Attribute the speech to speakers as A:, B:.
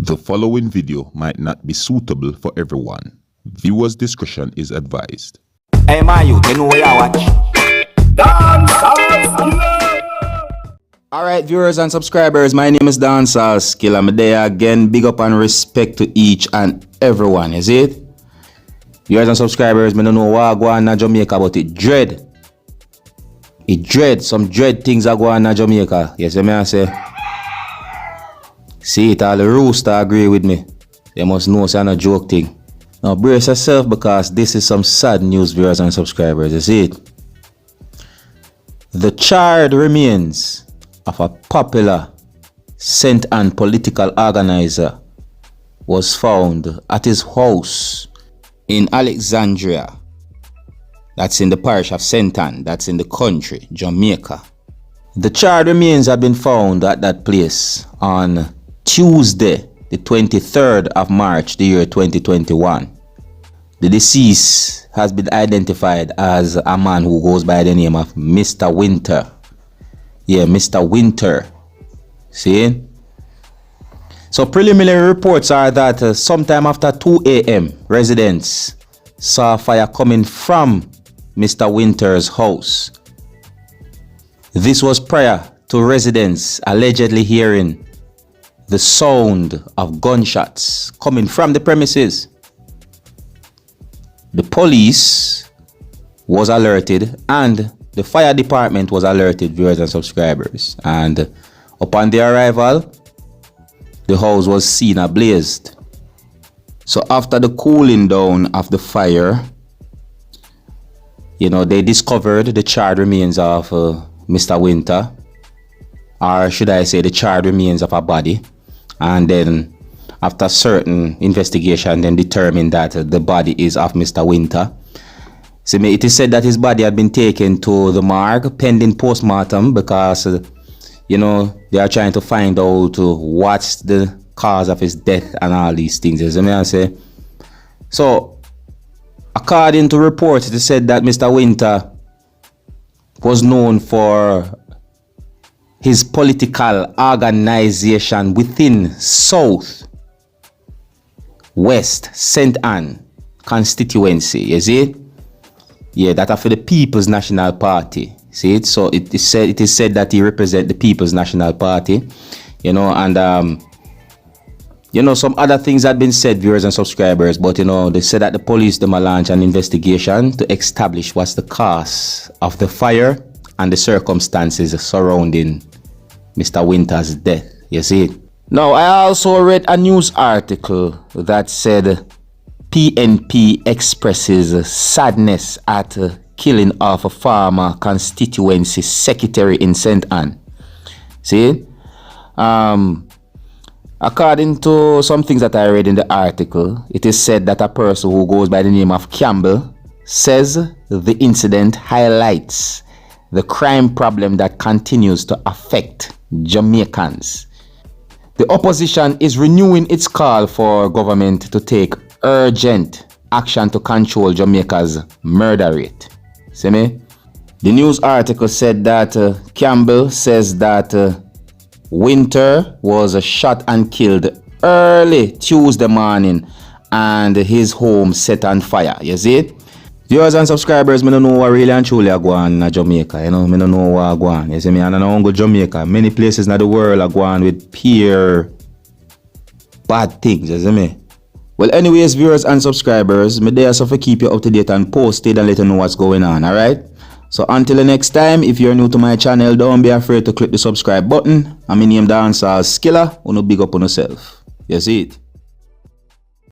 A: The following video might not be suitable for everyone. Viewers' discretion is advised.
B: Hey man, you know where I watch. Dancehall.
C: Alright, viewers and subscribers, my name is Dancehall Skilla. I'm there again. Big up and respect to each and everyone, is it? Viewers and subscribers, I don't know what go on in Jamaica, but it dread. Some dread things are going on in Jamaica. Yes, I may say. See it, all the rooster agree with me. They must know it's not a joke thing. Now brace yourself because this is some sad news, viewers and subscribers. You see it? The charred remains of a popular St. Anne political organizer was found at his house in Alexandria. That's in the parish of St. Anne. That's in the country, Jamaica. The charred remains have been found at that place on Tuesday, the 23rd of March, the year 2021. The deceased has been identified as a man who goes by the name of Mr. Winter. Yeah, Mr. Winter. See? So preliminary reports are that sometime after 2 a.m., residents saw fire coming from Mr. Winter's house. This was prior to residents allegedly hearing the sound of gunshots coming from the premises. The police was alerted and the fire department was alerted, viewers and subscribers. And upon their arrival, the house was seen ablaze. So after the cooling down of the fire, they discovered the charred remains of Mr. Winter, or should I say the charred remains of a body. And then after certain investigation, then determined that the body is of Mr. Winter. So it is said that his body had been taken to the morgue pending postmortem because, they are trying to find out what's the cause of his death and all these things. As I say. So, according to reports, it is said that Mr. Winter was known for his political organization within South West St. Anne constituency, you see it? Yeah, that are for the People's National Party. See it? So it is said that he represents the People's National Party, and some other things had been said, viewers and subscribers, but they said that the police them launch an investigation to establish what's the cause of the fire and the circumstances surrounding Mr. Winter's death. You see it? Now, I also read a news article that said PNP expresses sadness at killing of a former constituency secretary in St. Anne. See? According to some things that I read in the article, it is said that a person who goes by the name of Campbell says the incident highlights the crime problem that continues to affect Jamaicans. The opposition is renewing its call for government to take urgent action to control Jamaica's murder rate. See me? The news article said that Campbell says that Winter was shot and killed early Tuesday morning and his home set on fire. You see it? Viewers and subscribers, I don't know what really and truly are going on in Jamaica. I don't know what are going on. You see me? And I don't go to Jamaica. Many places in the world are going with pure bad things. You see me? Well, anyways, viewers and subscribers, me there so for keep you up to date and posted and let you know what's going on. Alright? So until the next time, if you're new to my channel, don't be afraid to click the subscribe button. And my name Dancehall Skilla. Big up on yourself. You see it?